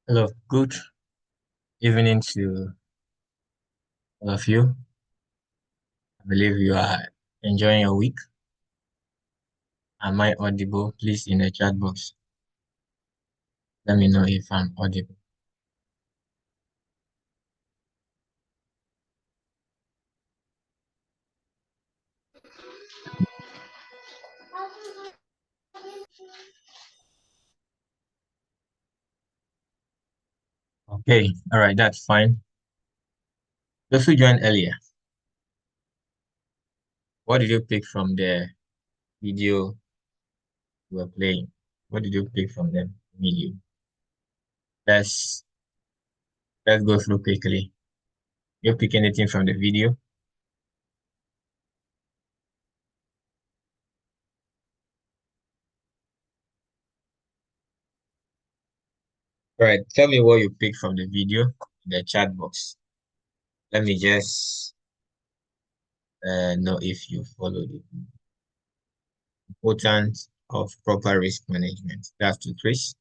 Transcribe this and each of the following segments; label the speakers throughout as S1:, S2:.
S1: Hello, good evening to all of you. I believe you are enjoying your week. Am I audible? Please in the chat box, let me know if I'm audible. Okay, all right, that's fine. Those who joined earlier, what did you pick from the video you were playing? What did you pick from the video? Let's let's go through quickly. You pick anything from the video? All right, tell me what you picked from the video in the chat box. Let me just know if you followed it. Importance of proper risk management. That's to Chris.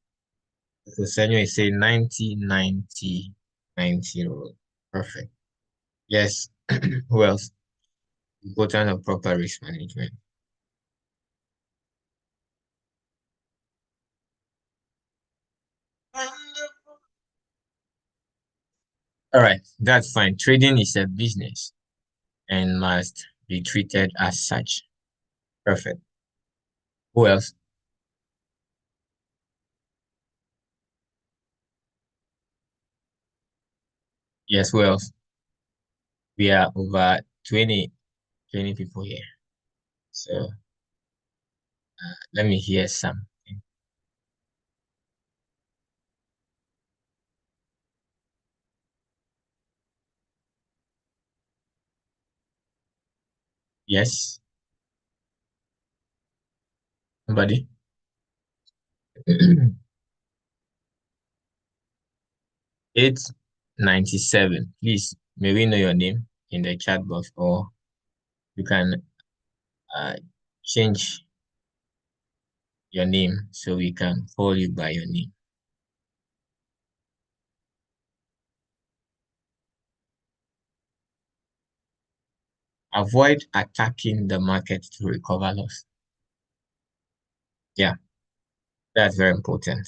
S1: So Senyo is saying 90-90-90 rule. Perfect. Yes. Who else? Importance of proper risk management. All right, that's fine. Trading is a business and must be treated as such. Perfect. Who else? Yes, who else? We are over 20 people here. So let me hear some. Yes, somebody? 897. Please, may we know your name in the chat box, or you can uh, change your name so we can call you by your name. Avoid attacking the market to recover loss. Yeah, that's very important.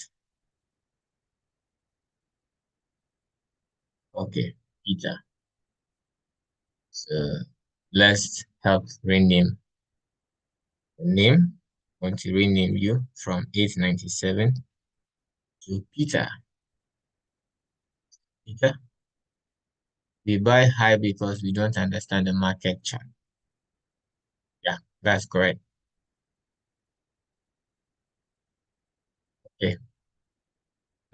S1: Okay, Peter. So let's help rename the name. I want to rename you from 897 to Peter. Peter, we buy high because we don't understand the market chart. Yeah, that's correct. Okay.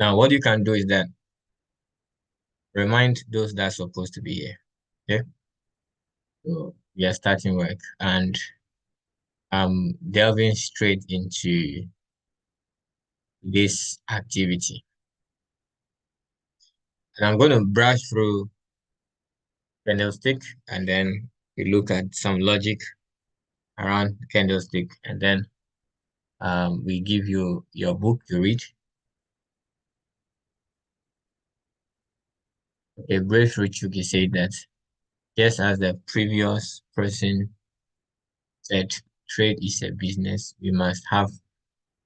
S1: Now, what you can do is that remind those that are supposed to be here. Okay. So we are starting work and delving straight into this activity. And I'm going to brush through candlestick and then we look at some logic around candlestick and then we give you your book to read. Okay, Brave Chuki said that just as the previous person said, trade is a business, we must have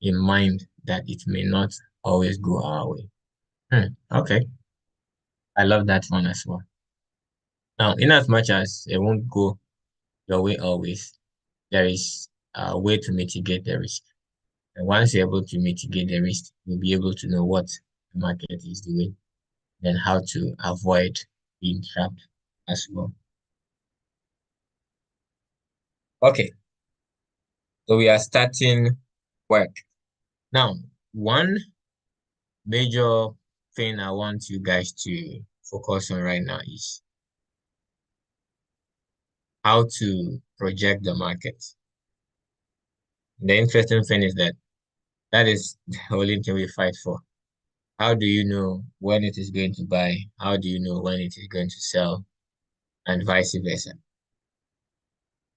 S1: in mind that it may not always go our way. Okay, I love that one as well. Now, in as much as it won't go your way always, there is a way to mitigate the risk. And once you're able to mitigate the risk, you'll be able to know what the market is doing and how to avoid being trapped as well. Okay, so we are starting work. Now, one major thing I want you guys to focus on right now is how to project the market. The interesting thing is that that is the only thing we fight for. How do you know when it is going to buy? How do you know when it is going to sell? And vice versa.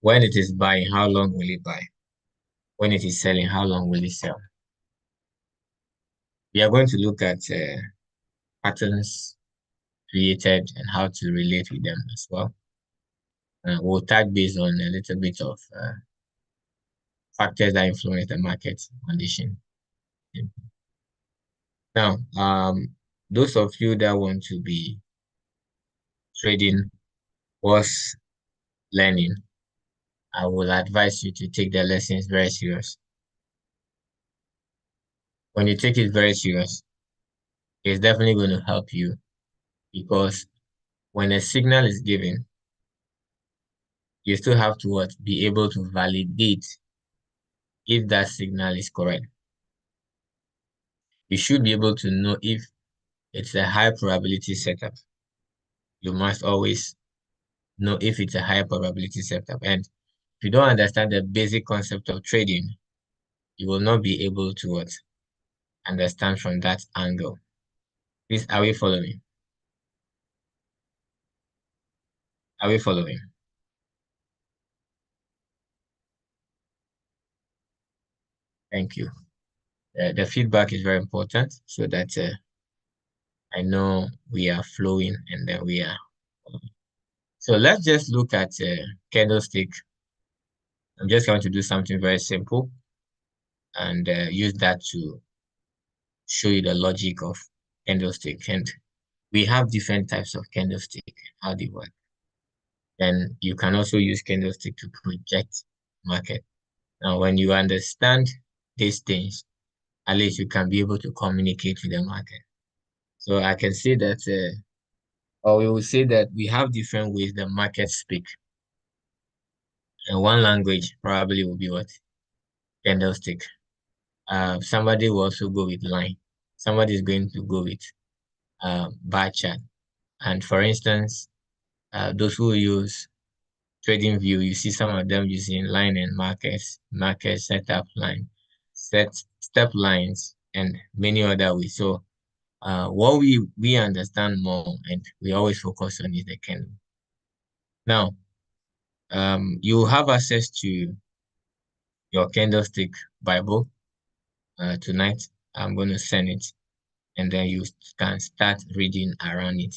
S1: When it is buying, how long will it buy? When it is selling, how long will it sell? We are going to look at patterns created and how to relate with them as well. We'll touch base on a little bit of factors that influence the market condition. Now, those of you that want to be trading was learning, I will advise you to take the lessons very serious. When you take it very serious, it's definitely going to help you because when a signal is given, you still have to what, be able to validate if that signal is correct. You should be able to know if it's a high probability setup. You must always know if it's a high probability setup. And if you don't understand the basic concept of trading, you will not be able to what, understand from that angle. Please, are we following? Are we following? Thank you. The feedback is very important so that I know we are flowing and then we are. So let's just look at candlestick. I'm just going to do something very simple and use that to show you the logic of candlestick. And we have different types of candlestick, how they work. Then you can also use candlestick to project market. Now, when you understand these things, at least you can be able to communicate with the market. So I can say that, or we will say that we have different ways the market speak. And one language probably will be what? Candlestick. Somebody will also go with line. Somebody is going to go with bar chart. And for instance, those who use trading view, you see some of them using line and market setup line, step lines, and many other ways. So what we understand more and we always focus on is the candle. Now, you have access to your candlestick Bible tonight. I'm going to send it, and then you can start reading around it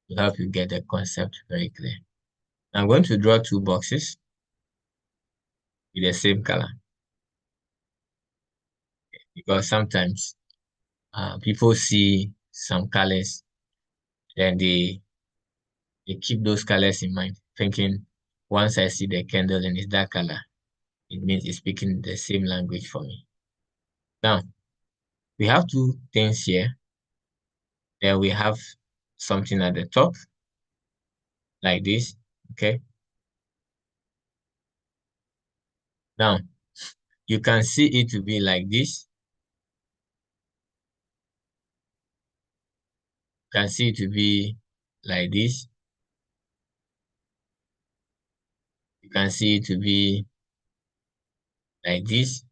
S1: to help you get the concept very clear. I'm going to draw two boxes with the same color because sometimes people see some colors, then they keep those colors in mind, thinking once I see the candle and it's that color, it means it's speaking the same language for me. Now, we have two things here. Then we have something at the top, like this, okay? Now, you can see it to be like this. You can see it to be like this. You can see it to be like this.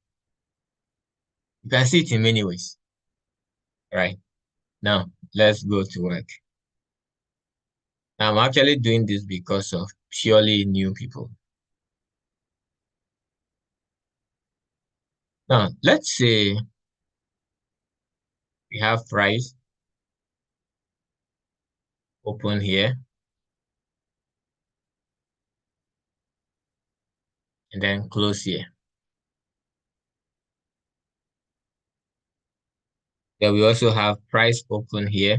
S1: You can see it in many ways, right? Now, let's go to work. Now, I'm actually doing this because of purely new people. Now, let's say we have price open here, and then close here. Then we also have price open here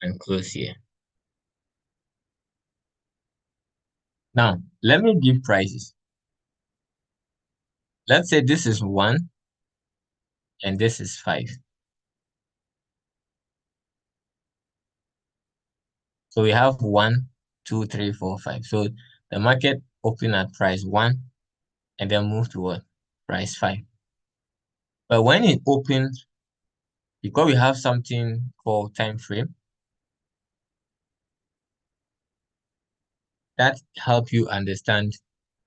S1: and close here. Now, let me give prices. Let's say this is 1 and this is 5. So we have 1, 2, 3, 4, 5. So the market opened at price 1 and then moved to what? Price 5. But when it opened, because we have something called time frame, that help you understand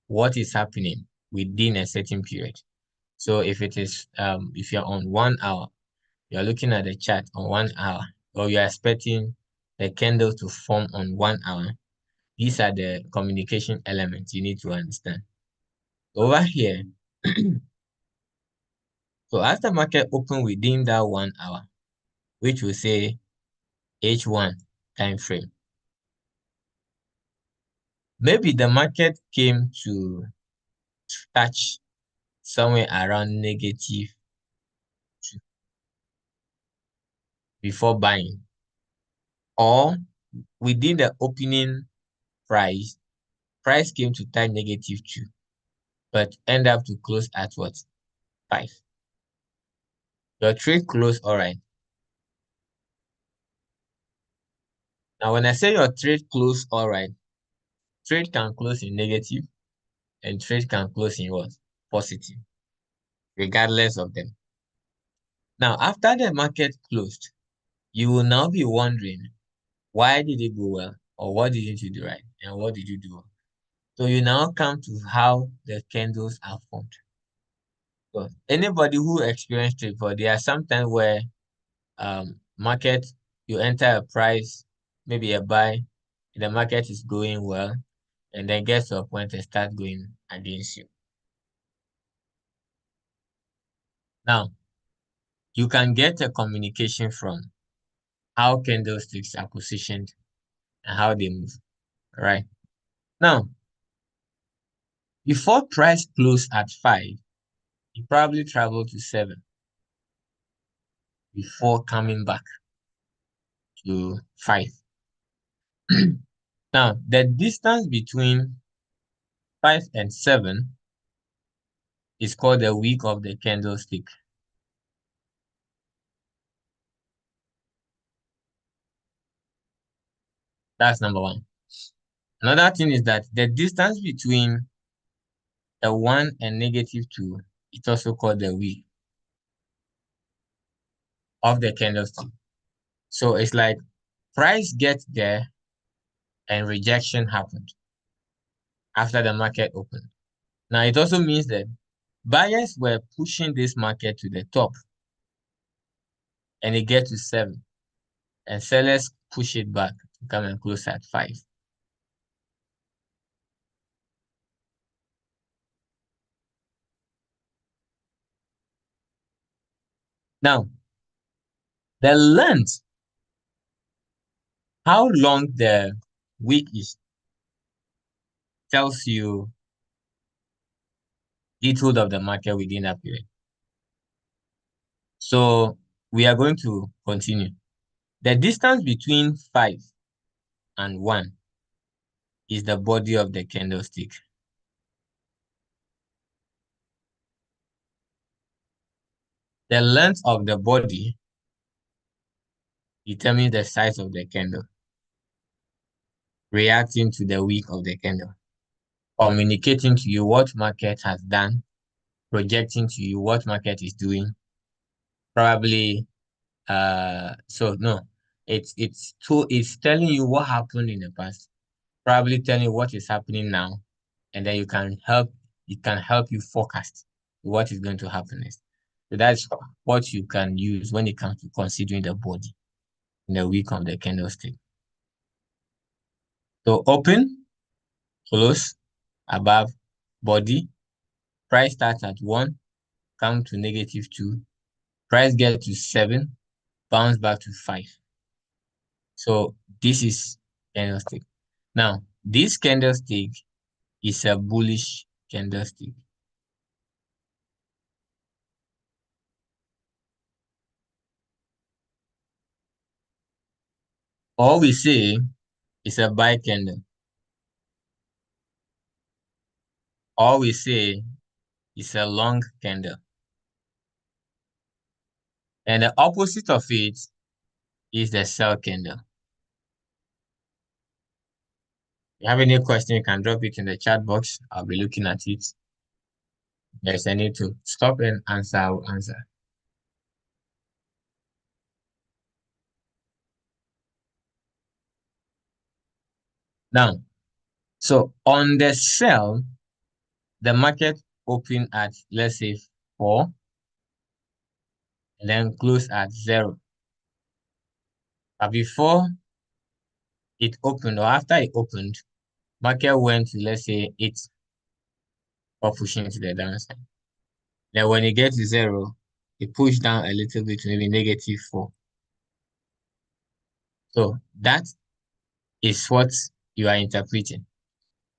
S1: what is happening within a certain period. So if it is if you're on 1 hour, you're looking at the chart on 1 hour, or you're expecting the candle to form on 1 hour, these are the communication elements you need to understand. Over here, so as the market open within that 1 hour, which will say H1 time frame. Maybe the market came to touch somewhere around -2 before buying, or within the opening price came to touch -2, but end up to close at what? 5. Your trade closed all right. Now, when I say your trade closed all right, trade can close in negative and trade can close in what? Positive, regardless of them. Now, after the market closed, you will now be wondering, why did it go well? Or what didn't you do right? And what did you do wrong? So you now come to how the candles are formed. So anybody who experienced trade before, there are sometimes where market, you enter a price, maybe a buy, the market is going well, and then gets to a point and start going against you. Now, you can get a communication from how candlesticks are positioned and how they move. Right. Now, before price closed at 5, you probably traveled to 7 before coming back to 5. Now, the distance between 5 and 7 is called the wick of the candlestick. That's number one. Another thing is that the distance between the 1 and -2 is also called the wick of the candlestick. So it's like price gets there and rejection happened after the market opened. Now, it also means that buyers were pushing this market to the top and it gets to 7, and sellers push it back to come and close at 5. Now, the length, how long the wick is, tells you details of the market within that period. So we are going to continue. The distance between 5 and 1 is the body of the candlestick. The length of the body determines the size of the candle, reacting to the wick of the candle, communicating to you what market has done, projecting to you what market is doing. Probably, so no, it's telling you what happened in the past, probably telling you what is happening now, and then it can help you forecast what is going to happen next. So that's what you can use when it comes to considering the body in the wick of the candlestick. So open, close, above, body, price starts at 1, come to -2, price gets to 7, bounce back to 5. So this is candlestick. Now, this candlestick is a bullish candlestick. All we say is a buy candle. All we say is a long candle. And the opposite of it is the sell candle. If you have any question, you can drop it in the chat box. I'll be looking at it. If there's any to stop and answer, I will answer. Now, so on the sell, the market opened at, let's say, 4, and then close at 0. But before it opened, or after it opened, market went to, let's say, 8, or pushing to the downside. Then when it gets to 0, it pushed down a little bit to maybe -4. So that is what you are interpreting.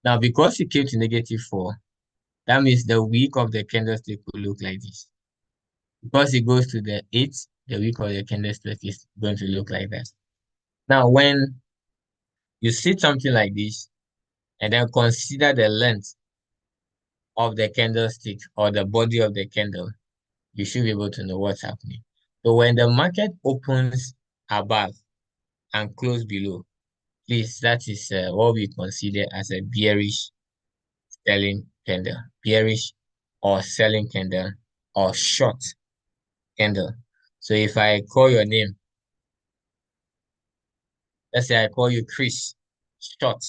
S1: Now, because it came to -4, that means the week of the candlestick will look like this. Because it goes to the 8, the week of the candlestick is going to look like that. Now, when you see something like this, and then consider the length of the candlestick or the body of the candle, you should be able to know what's happening. So when the market opens above and close below, please, that is what we consider as a bearish selling candle, bearish or selling candle or short candle. So if I call your name, let's say I call you Chris, short.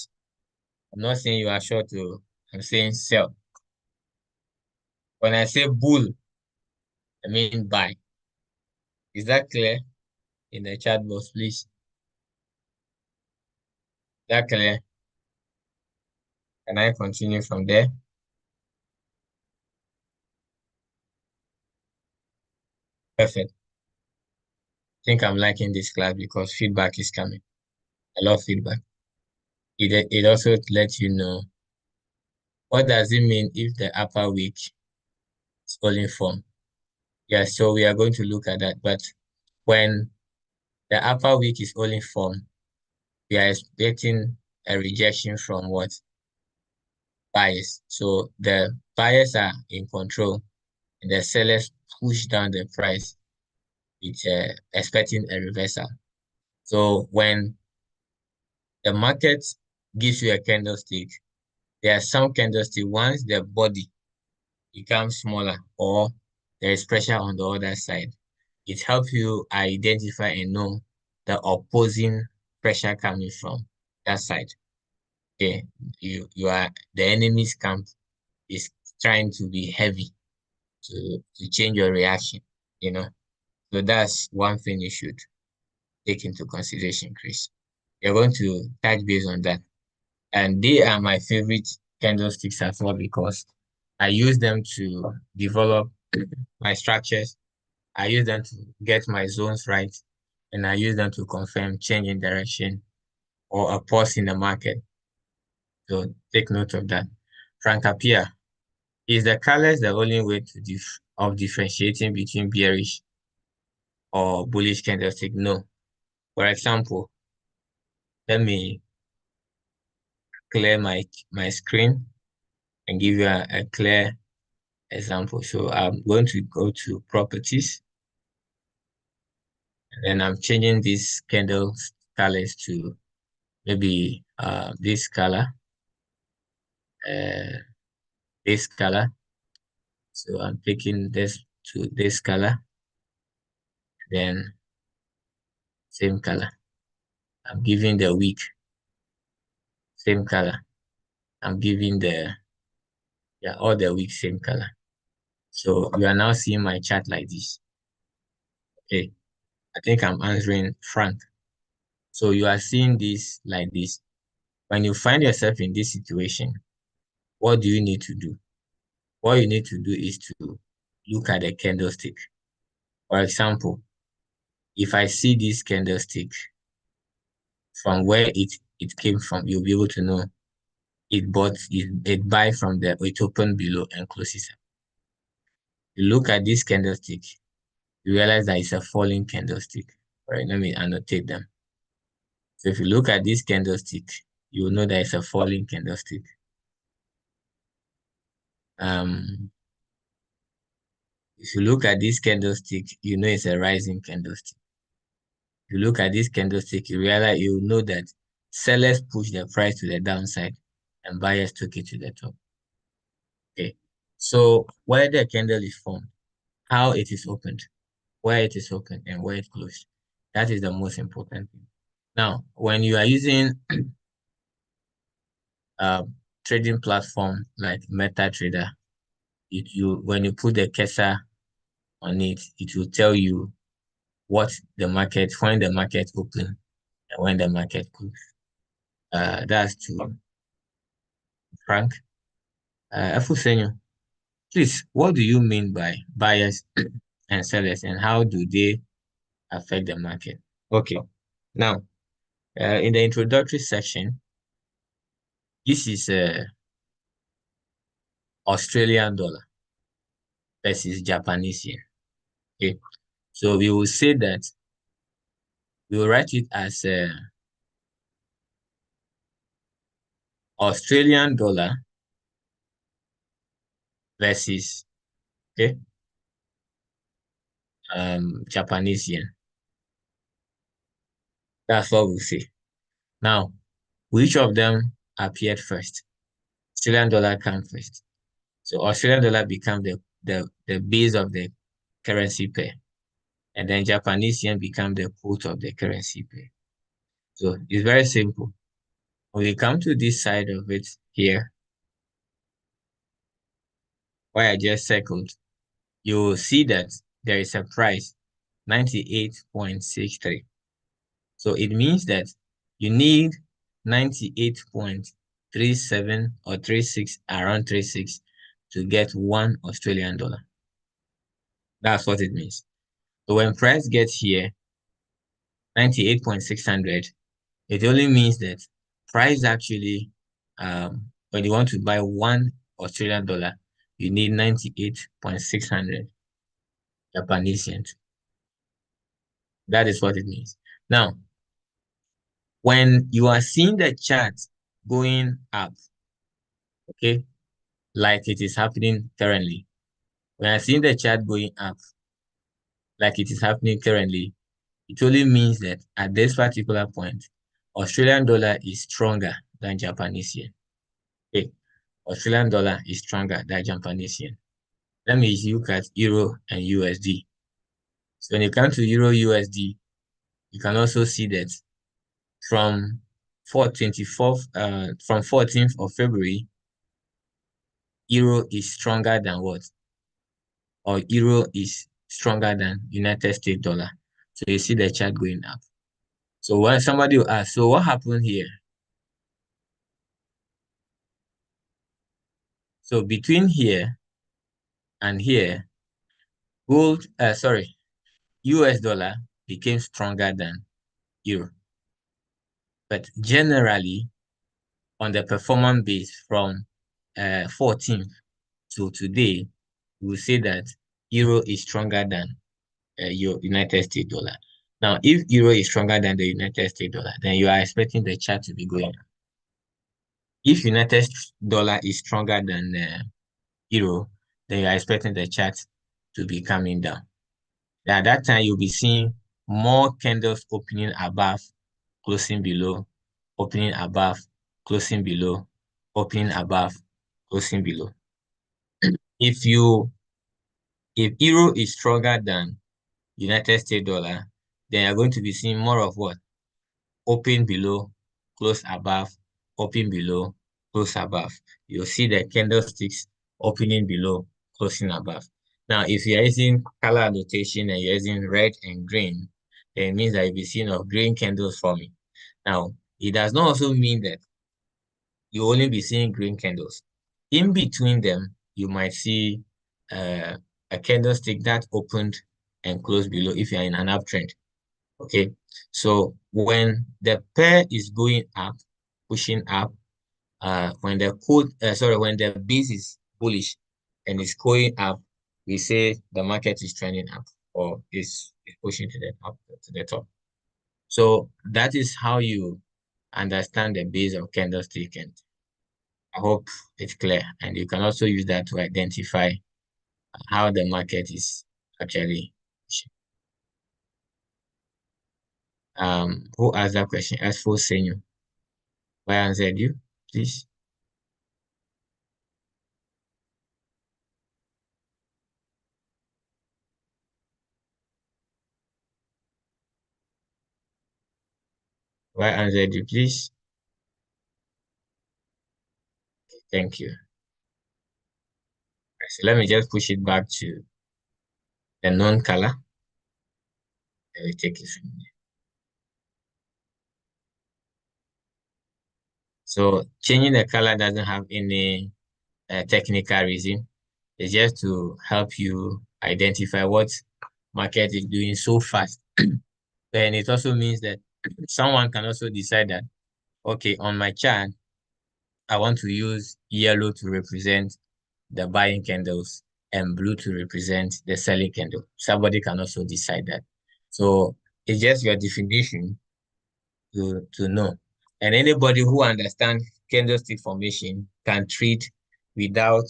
S1: I'm not saying you are short, though. I'm saying sell. When I say bull, I mean buy. Is that clear? In the chat box, please. Is that clear? Can I continue from there? Perfect. I think I'm liking this class because feedback is coming. I love feedback. It also lets you know what does it mean if the upper week is holding form. Yeah, so we are going to look at that. But when the upper week is holding form, we are expecting a rejection from what? Buyers. So the buyers are in control and the sellers push down the price with expecting a reversal. So when the market gives you a candlestick, there are some candlestick, once the body becomes smaller or there is pressure on the other side, it helps you identify and know the opposing pressure coming from that side. Okay, you are the enemy's camp is trying to be heavy to change your reaction, you know. So that's one thing you should take into consideration, Chris. You're going to touch base on that. And they are my favorite candlesticks as well because I use them to develop my structures. I use them to get my zones right, and I use them to confirm change in direction or a pause in the market. So take note of that. Frank Appiah, is the colors the only way to differentiating between bearish or bullish candlestick? No. For example, let me clear my screen and give you a clear example. So I'm going to go to properties and I'm changing these candle colors to maybe uh, this color. So I'm picking this to this color, then same color. I'm giving the week same color. I'm giving the all the week same color. So you are now seeing my chart like this. Okay, I think I'm answering Frank. So you are seeing this like this. When you find yourself in this situation, what do you need to do? What you need to do is to look at the candlestick. For example, if I see this candlestick from where it came from, you'll be able to know it buy from there, it opened below and closes up. You look at this candlestick, you realize that it's a falling candlestick. All right, let me annotate them. So if you look at this candlestick, you will know that it's a falling candlestick. If you look at this candlestick, you know it's a rising candlestick. If you look at this candlestick, you know that sellers push the price to the downside and buyers took it to the top. Okay. So where the candle is formed, how it is opened, where it is opened, and where it closed. That is the most important thing. Now, when you are using a trading platform like MetaTrader, when you put the cursor on it, it will tell you when the market open and when the market close. That's to Frank. Afusenyo, please, what do you mean by buyers and sellers and how do they affect the market? Okay, now In the introductory section, this is Australian dollar versus Japanese yen. Okay, so we will say that we will write it as Australian dollar versus, okay, Japanese yen. That's what we'll say. Now, which of them appeared first? Australian dollar came first. So Australian dollar became the base of the currency pair. And then Japanese yen became the quote of the currency pair. So it's very simple. When we come to this side of it here, where I just circled, you will see that there is a price, 98.63. So it means that you need 98.37 or 36, around 36, to get one Australian dollar. That's what it means. So when price gets here, 98.600, it only means that price actually, when you want to buy one Australian dollar, you need 98.600 Japanese yen. That is what it means. Now, when you are seeing the chart going up, okay, like it is happening currently, when I see the chart going up, like it is happening currently, it only means that at this particular point, Australian dollar is stronger than Japanese yen. Okay, Australian dollar is stronger than Japanese yen. Let me look at Euro and USD. So when it comes to Euro USD, you can also see that from 14th of February, Euro is stronger than what? Or Euro is stronger than United States dollar. So you see the chart going up. So when somebody will ask, so what happened here? So between here and here, US dollar became stronger than Euro. But generally, on the performance base from 14th to today, we will say that Euro is stronger than your United States dollar. Now, if Euro is stronger than the United States dollar, then you are expecting the chart to be going up. If United States dollar is stronger than Euro, then you are expecting the chart to be coming down. At that time, you'll be seeing more candles opening above, closing below, opening above, closing below, opening above, closing below. If Euro is stronger than United States dollar, then you're going to be seeing more of what? Open below, close above, open below, close above. You'll see the candlesticks opening below, closing above. Now, if you're using color annotation and you're using red and green, then it means that you'll be seeing of green candles forming. Now, it does not also mean that you only be seeing green candles. In between them, you might see a candlestick that opened and closed below if you're in an uptrend. Okay, so when the pair is going up, pushing up, when the base is bullish and it's going up, we say the market is trending up or is pushing to the top. So that is how you understand the base of candlestick, and I hope it's clear. And you can also use that to identify how the market is actually. Who asked that question? As for Senior. Why answered you, please? Why answered you, please? Thank you. So let me just push it back to the non-color. And we take it from there. So changing the color doesn't have any technical reason. It's just to help you identify what market is doing so fast. And it also means that Someone can also decide that, okay, on my chart, I want to use yellow to represent the buying candles and blue to represent the selling candle. Somebody can also decide that. So it's just your definition to know. And anybody who understands candlestick formation can trade without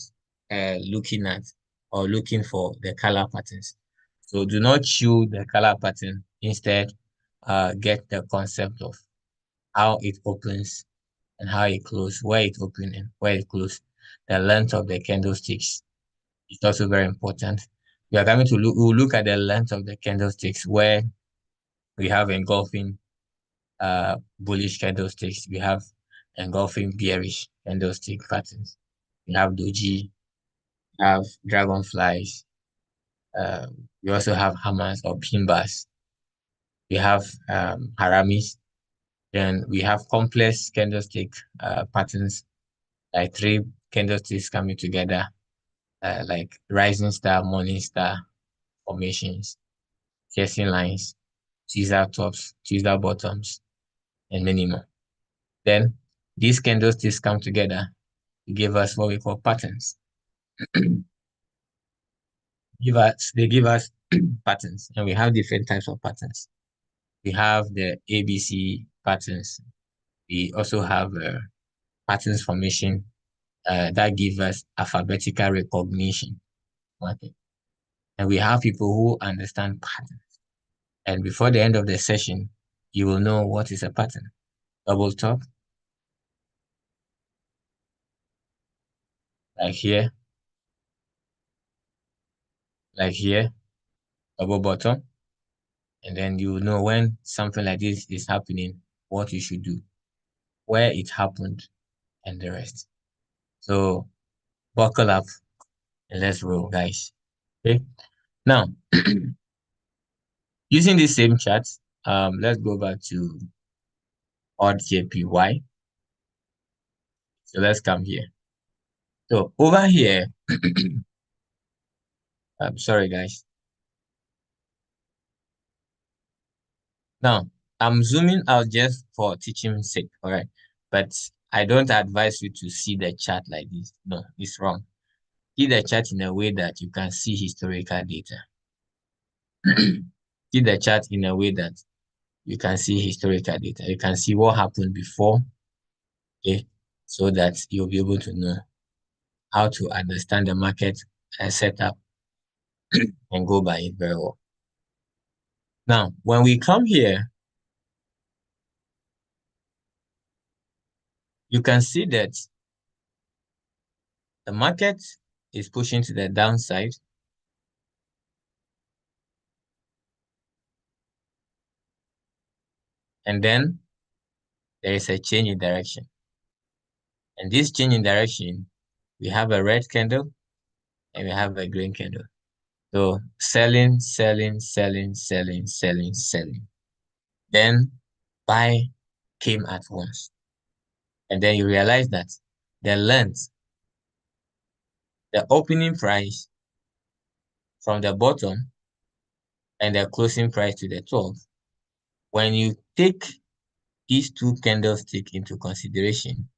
S1: looking at or looking for the color patterns. So do not chew the color pattern. Instead, get the concept of how it opens and how it closes, where it opens and where it closes. The length of the candlesticks is also very important. We are going to we'll look at the length of the candlesticks where we have engulfing bullish candlesticks. We have engulfing bearish candlestick patterns. We have doji, we have dragonflies. We also have hammers or pin bars. We have haramis. Then we have complex candlestick patterns, like three candlesticks coming together, like rising star, morning star formations, chasing lines, teaser tops, teaser bottoms, and many more. Then these candlesticks come together to give us what we call patterns. They give us patterns, and we have different types of patterns. We have the ABC patterns. We also have patterns formation that give us alphabetical recognition. Okay. And we have people who understand patterns. And before the end of the session, you will know what is a pattern. Double top, like here, like here, double bottom. And then you will know when something like this is happening, what you should do, where it happened, and the rest. So buckle up and let's roll, guys. Okay. Now, using this same chart, let's go back to odd JPY. So let's come here. So over here, I'm sorry, guys. Now, I'm zooming out just for teaching sake, all right? But I don't advise you to see the chart like this. No, it's wrong. See the chart in a way that you can see historical data. See the chart in a way that you can see historical data. You can see what happened before, okay? So that you'll be able to know how to understand the market and setup and go by it very well. Now, when we come here, you can see that the market is pushing to the downside. And then there is a change in direction. And this change in direction, we have a red candle and we have a green candle. So selling, selling, selling, selling, selling, selling. Then buy came at once. And then you realize that the length, the opening price from the bottom and the closing price to the top, when you take these two candlesticks into consideration,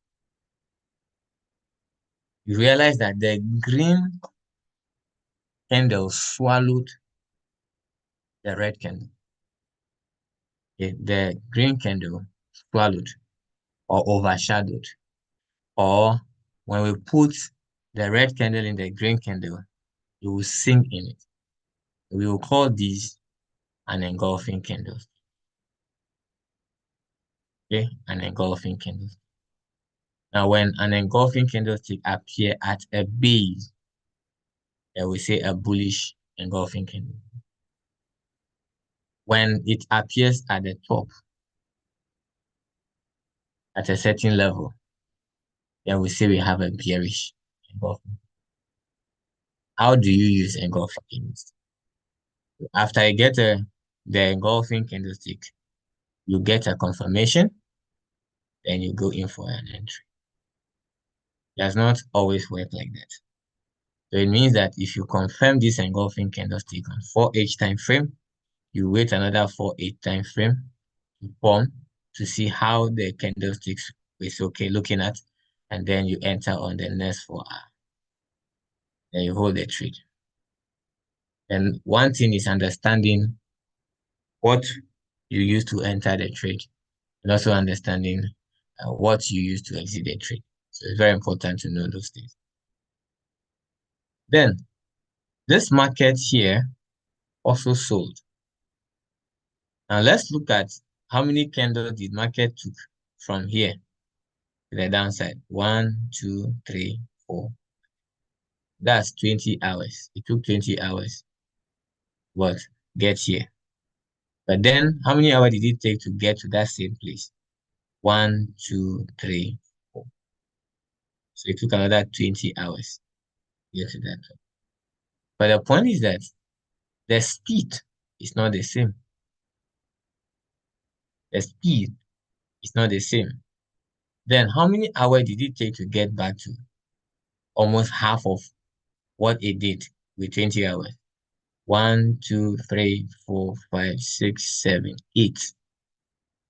S1: you realize that the green candle swallowed the red candle. The green candle swallowed or overshadowed. Or when we put the red candle in the green candle, it will sink in it. We will call these an engulfing candle. Okay, an engulfing candle. Now, when an engulfing candlestick appear at a base, we say a bullish engulfing candle. When it appears at the top, at a certain level, then we say we have a bearish engulfing. How do you use engulfing candles? After I get the engulfing candlestick, you get a confirmation, then you go in for an entry. It does not always work like that. So it means that if you confirm this engulfing candlestick on 4H time frame, you wait another 4H time frame, form to see how the candlesticks is okay looking at, and then you enter on the next 4 hour. Then you hold the trade. And one thing is understanding what you use to enter the trade, and also understanding what you use to exit the trade. So it's very important to know those things. Then this market here also sold. Now let's look at how many candles the market took from here to the downside. 1, 2, 3, 4. That's 20 hours. It took 20 hours. What? Get here. But then how many hours did it take to get to that same place? 1, 2, 3, 4. So it took another 20 hours to get to that. But the point is that the speed is not the same. The speed is not the same. Then how many hours did it take to get back to almost half of what it did with 20 hours? 1, 2, 3, 4, 5, 6, 7, 8.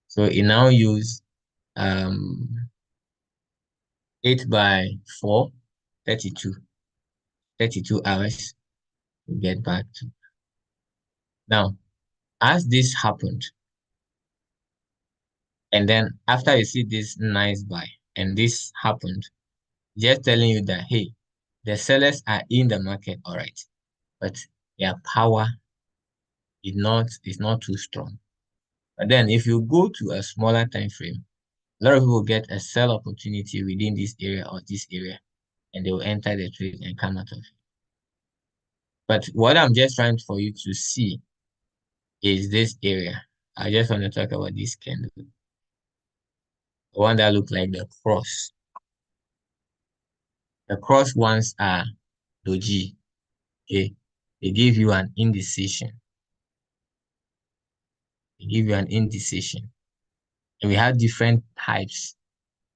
S1: So it now use 8 by 4, 32. 32 hours to get back to. Now, as this happened, and then after you see this nice buy, and this happened, just telling you that, hey, the sellers are in the market, all right, but their power is not too strong. But then if you go to a smaller time frame, a lot of people get a sell opportunity within this area or this area, and they will enter the trade and come out of it. But what I'm just trying for you to see is this area. I just want to talk about this candle. The one that look like the cross. The cross ones are doji. Okay. They give you an indecision. They give you an indecision. And we have different types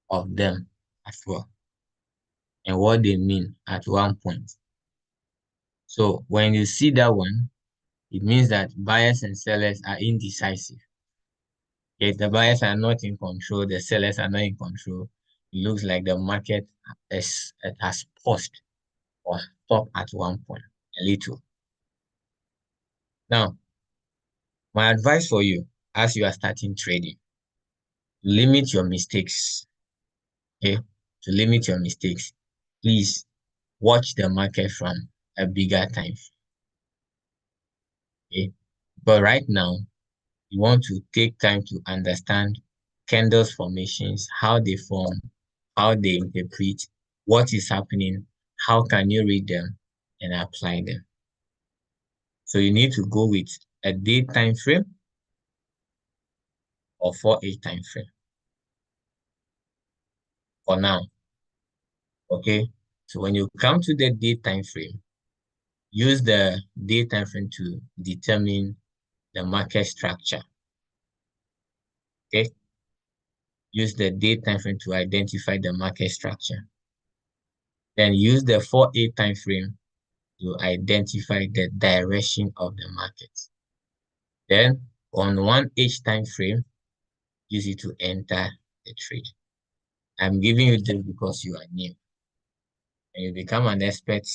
S1: of them as well. And what they mean at one point. So when you see that one, it means that buyers and sellers are indecisive. If the buyers are not in control, the sellers are not in control, it looks like the market it has paused or stopped at one point, a little. Now, my advice for you as you are starting trading, limit your mistakes. Okay? To limit your mistakes, please watch the market from a bigger time. Okay? But right now, you want to take time to understand candles formations, how they form, how they interpret, what is happening, how can you read them and apply them. So you need to go with a day time frame or 4-8 time frame for now. Okay. So when you come to the day time frame, use the day time frame to determine the market structure. Okay. Use the day time frame to identify the market structure. Then use the 4-8 time frame to identify the direction of the market. Then on 1H time frame, use it to enter the trade. I'm giving you this because you are new. And you become an expert,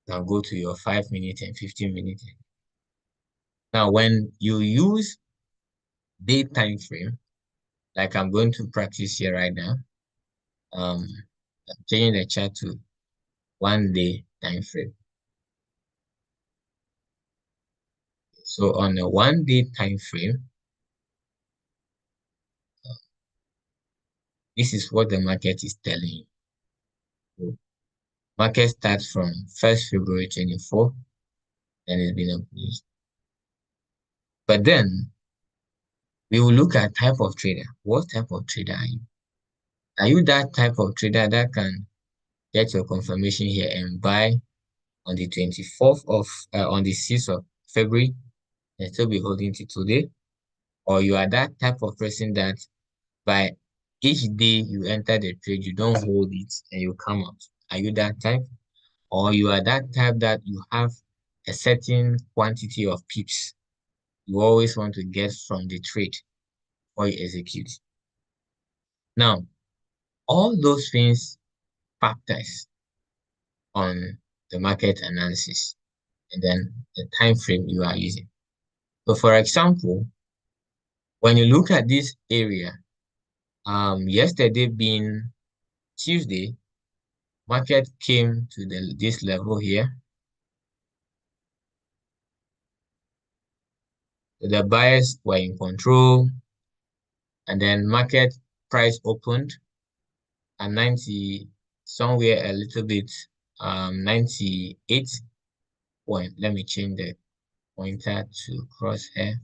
S1: now go to your 5 minute and 15 minute. Now, when you use day time frame, like I'm going to practice here right now, I'm changing the chart to 1 day time frame. So on a 1 day time frame, this is what the market is telling you. So market starts from 1st February 24, and it's been abused. But then we will look at type of trader. What type of trader are you? Are you that type of trader that can get your confirmation here and buy on the 24th of on the 6th of February and still be holding it today? Or you are that type of person that by each day you enter the trade, you don't hold it and you come out? Are you that type? Or you are that type that you have a certain quantity of pips you always want to get from the trade? before you execute. Now, all those things factors on the market analysis and then the time frame you are using. So for example, when you look at this area, yesterday being Tuesday, market came to this level here. So the buyers were in control, and then market price opened at 90, somewhere a little bit 98 point. Let me change the pointer to crosshair.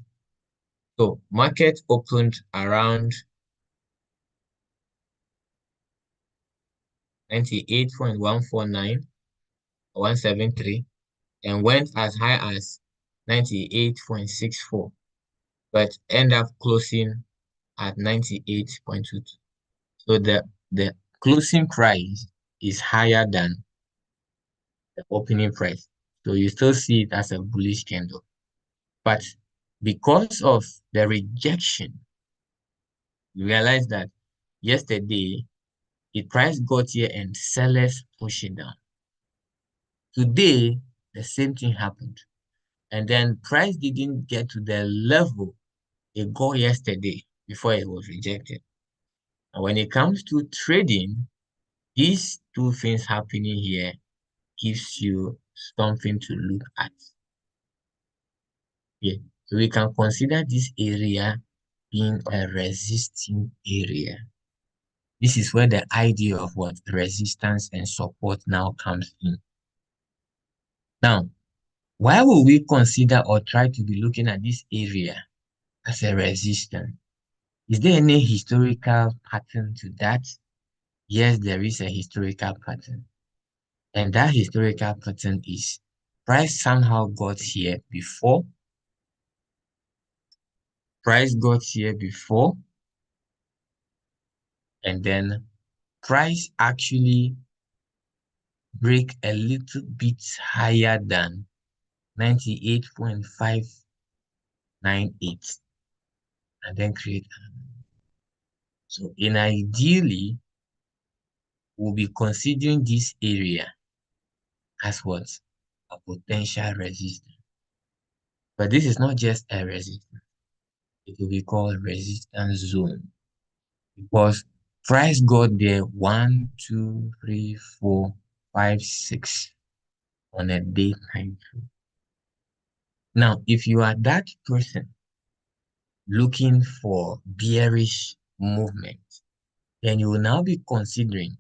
S1: So market opened around 98.149 or 173 and went as high as 98.64, but end up closing at 98.22. So the closing price is higher than the opening price. So you still see it as a bullish candle. But because of the rejection, you realize that yesterday the price got here and sellers push it down. Today, the same thing happened. And then price didn't get to the level it got yesterday before it was rejected. And when it comes to trading, these two things happening here gives you something to look at. Yeah. So we can consider this area being a resisting area. This is where the idea of what resistance and support now comes in. Now, why will we consider or try to be looking at this area as a resistance? Is there any historical pattern to that? Yes, there is a historical pattern. And that historical pattern is price somehow got here before. Price got here before. And then price actually break a little bit higher than 98.598 and then create. So in ideally, we'll be considering this area as what? A potential resistance. But this is not just a resistance. It will be called resistance zone because price got there 1, 2, 3, 4, 5, 6 on a day time frame. Now, if you are that person looking for bearish movement, then you will now be considering,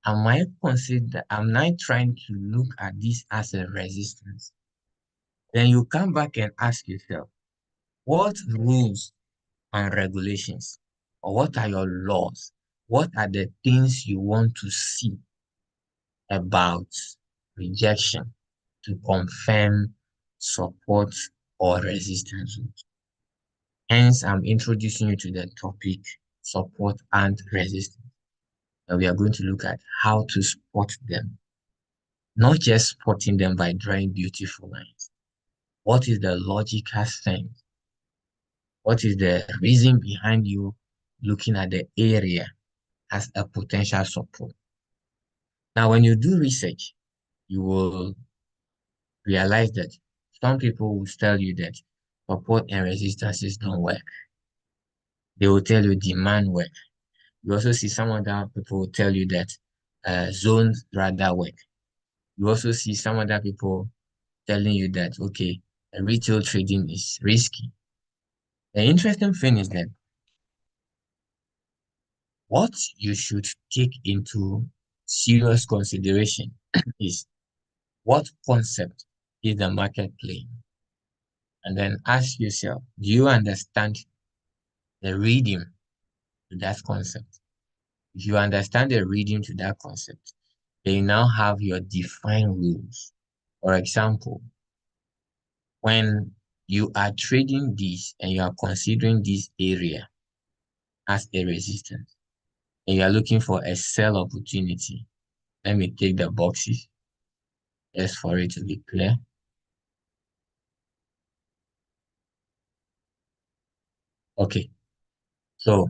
S1: am I trying to look at this as a resistance? Then you come back and ask yourself, what rules and regulations, or what are your laws? What are the things you want to see about rejection to confirm support or resistance? Hence, I'm introducing you to the topic support and resistance. And we are going to look at how to spot them, not just spotting them by drawing beautiful lines. What is the logical sense? What is the reason behind you looking at the area as a potential support? Now, when you do research, you will realize that some people will tell you that support and resistances don't work. They will tell you demand work. You also see some other people tell you that zones rather work. You also see some other people telling you that, okay, retail trading is risky. The interesting thing is that what you should take into serious consideration is what concept is the market playing? And then ask yourself, do you understand the reading to that concept? If you understand the reading to that concept, then you now have your defined rules. For example, when you are trading this and you are considering this area as a resistance and you are looking for a sell opportunity, let me take the boxes just for it to be clear. Okay. So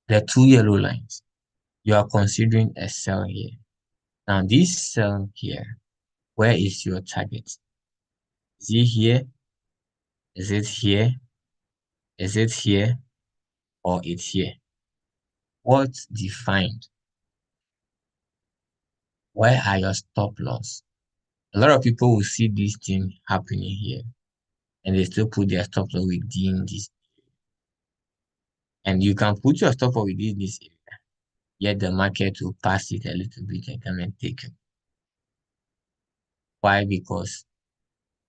S1: the two yellow lines, you are considering a sell here. Now this sell here, where is your target? Is it here? Is it here? Is it here? Or it's here? What defined? Where are your stop loss? A lot of people will see this thing happening here and they still put their stop loss within this. And you can put your stop loss within this area, yet the market will pass it a little bit and come and take it. Why? Because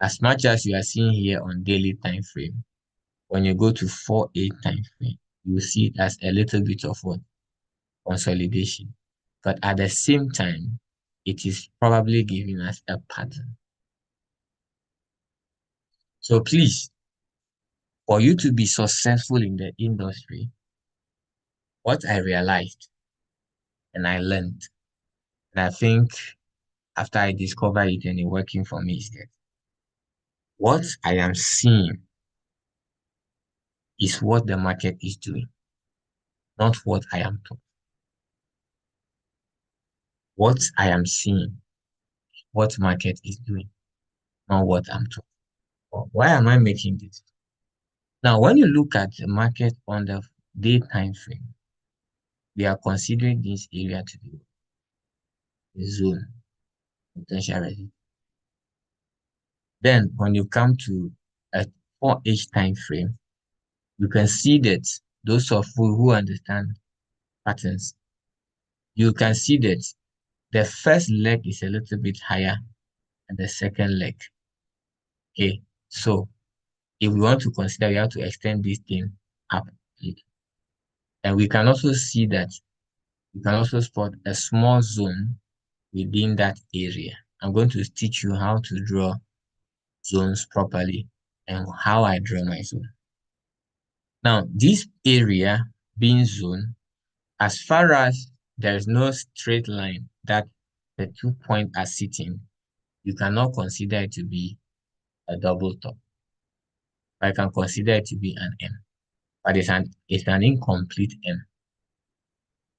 S1: as much as you are seeing here on daily time frame, when you go to 4-8 time frame, you will see it as a little bit of what? Consolidation. But at the same time, it is probably giving us a pattern. So please, for you to be successful in the industry, what I realized and I learned, and I think after I discovered it and it working for me is that what I am seeing is what the market is doing, not what I am told. What I am seeing, what market is doing, not what I'm told. Why am I making this? Now, when you look at the market on the day time frame, we are considering this area to be a zone, potential resistance. Then, when you come to a 4H time frame, you can see that those of you who understand patterns, you can see that the first leg is a little bit higher than the second leg. Okay, so if we want to consider, we have to extend this thing up. And we can also see that you can also spot a small zone within that area. I'm going to teach you how to draw zones properly and how I draw my zone. Now, this area being zone, as far as there is no straight line that the 2 points are sitting, you cannot consider it to be a double top. I can consider it to be an M, but it's an incomplete M.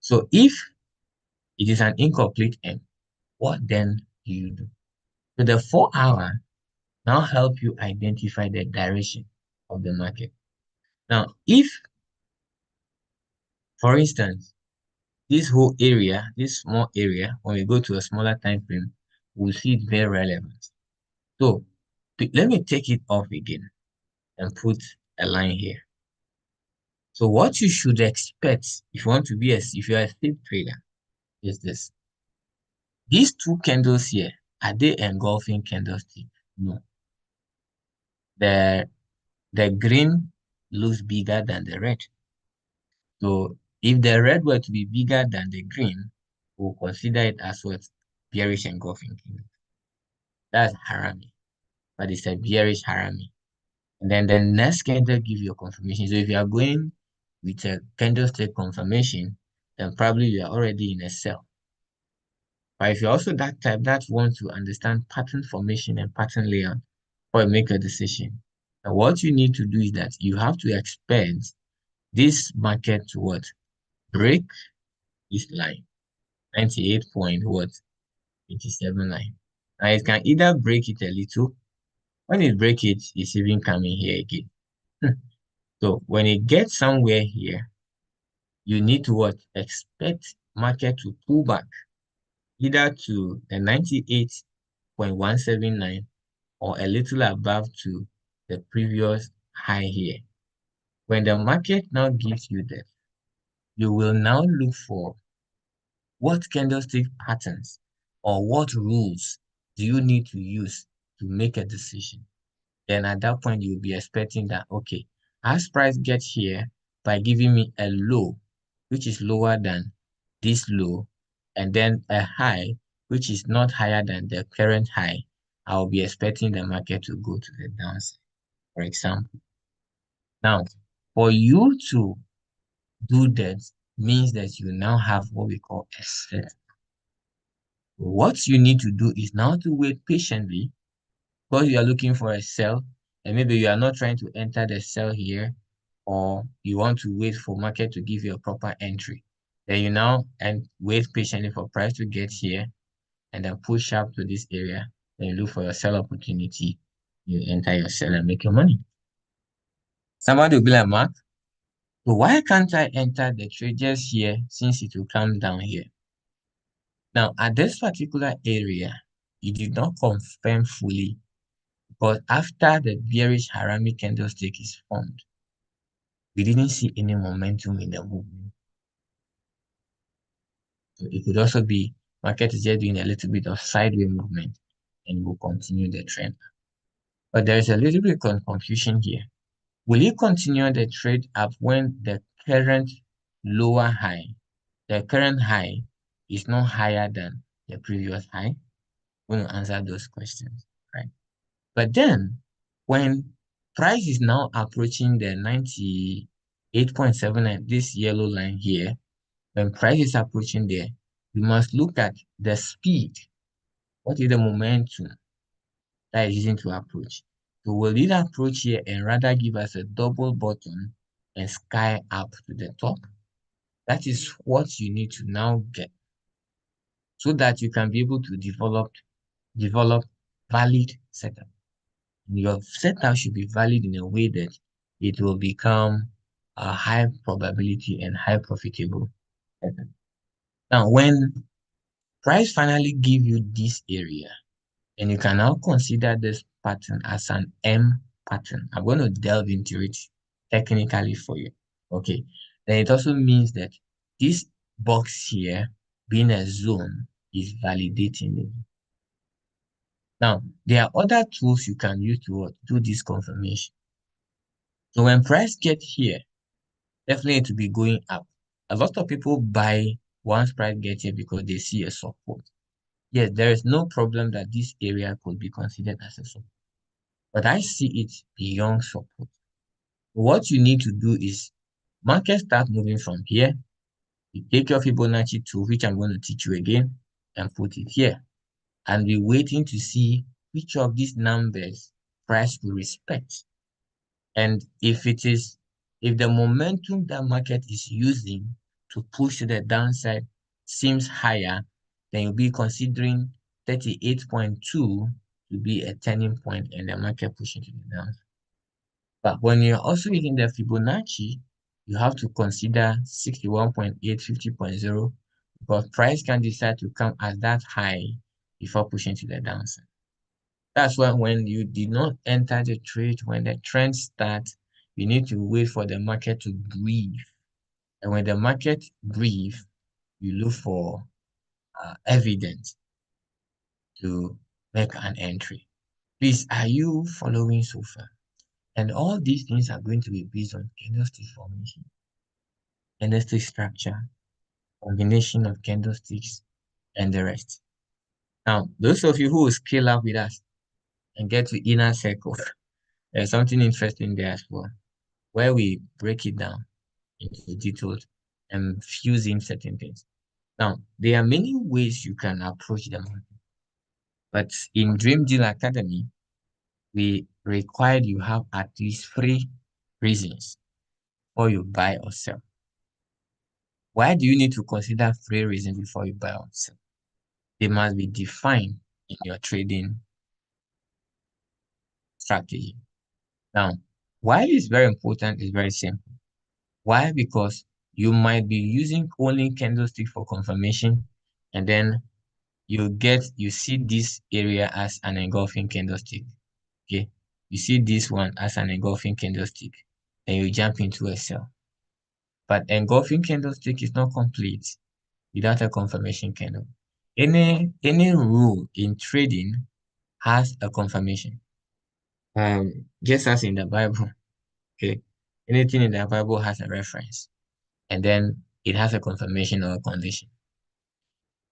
S1: So if it is an incomplete M, what then do you do? So the 4 hour now help you identify the direction of the market. Now, if, for instance, this whole area, this small area, when we go to a smaller time frame, we'll see it very relevant. So let me take it off again and put a line here. So what you should expect if you want to be if you're a steep trader is this. These two candles here, are they engulfing candlestick? No. The green looks bigger than the red. So if the red were to be bigger than the green, we'll consider it as what? Bearish engulfing candle. That's harami, but it's a bearish harami. And then the next candle gives you a confirmation. So if you are going with a candlestick confirmation, then probably you are already in a sell. But if you're also that type that wants to understand pattern formation and pattern layout or make a decision, and what you need to do is that you have to expect this market to what? Break this line, 98 point what? 87 line. Now it can either break it a little. When it break it, it's even coming here again. So when it gets somewhere here, you need to what? Expect market to pull back either to the 98.179 or a little above to the previous high here. When the market now gives you that, you will now look for what candlestick patterns or what rules do you need to use to make a decision. Then at that point, you'll be expecting that, okay, as price gets here by giving me a low, which is lower than this low, and then a high, which is not higher than the current high, I'll be expecting the market to go to the downside, for example. Now, for you to do that means that you now have what we call a set. What you need to do is now to wait patiently because you are looking for a sell and maybe you are not trying to enter the sell here. or you want to wait for market to give you a proper entry. Then you now and wait patiently for price to get here and then push up to this area. Then you look for your sell opportunity. You enter your sell and make your money. Somebody will be like, Mark, so why can't I enter the trade just here since it will come down here? Now, at this particular area, it did not confirm fully, but after the bearish Harami candlestick is formed, we didn't see any momentum in the movement. So it could also be market is just doing a little bit of sideways movement and will continue the trend. But there is a little bit of confusion here. Will you continue the trade up when the current lower high, the current high is not higher than the previous high? We're going to answer those questions, right? But then when price is now approaching the 98.7 this yellow line here, when price is approaching there, you must look at the speed. What is the momentum that is using to approach? So will it approach here and rather give us a double bottom and sky up to the top? That is what you need to now get so that you can be able to develop valid setup. Your setup should be valid in a way that it will become a high probability and high profitable setup. Now, when price finally give you this area, and you can now consider this pattern as an M pattern. I'm going to delve into it technically for you. Okay. Then it also means that this box here being a zone is validating it. Now, there are other tools you can use to do this confirmation. So when price get here, definitely to be going up. A lot of people buy once price gets here because they see a support. Yes, there is no problem that this area could be considered as a support, but I see it beyond support. What you need to do is market start moving from here. You take your Fibonacci tool, which I'm going to teach you again, and put it here. And be waiting to see which of these numbers price will respect. And if the momentum that market is using to push to the downside seems higher, then you'll be considering 38.2 to be a turning point and the market pushing to the downside. But when you're also using the Fibonacci, you have to consider 61.8, 50.0, because price can decide to come at that high before pushing to the downside. That's why when you did not enter the trade, when the trend starts, you need to wait for the market to breathe. And when the market breathes, you look for evidence to make an entry. Please, are you following so far? And all these things are going to be based on candlestick formation, candlestick structure, combination of candlesticks, and the rest. Now, those of you who will scale up with us and get to inner circle, there's something interesting there as well, where we break it down into details and fuse in certain things. Now, there are many ways you can approach the market, but in Dream Deal Academy, we required you have at least 3 reasons before you buy or sell. Why do you need to consider 3 reasons before you buy or sell? They must be defined in your trading strategy. Now, why it's very important is very simple. Why? Because you might be using only candlestick for confirmation, and then you see this area as an engulfing candlestick. Okay, you see this one as an engulfing candlestick, and you jump into a sell. But engulfing candlestick is not complete without a confirmation candle. Any rule in trading has a confirmation. Just as in the Bible, okay, anything in the Bible has a reference, and then it has a confirmation or a condition.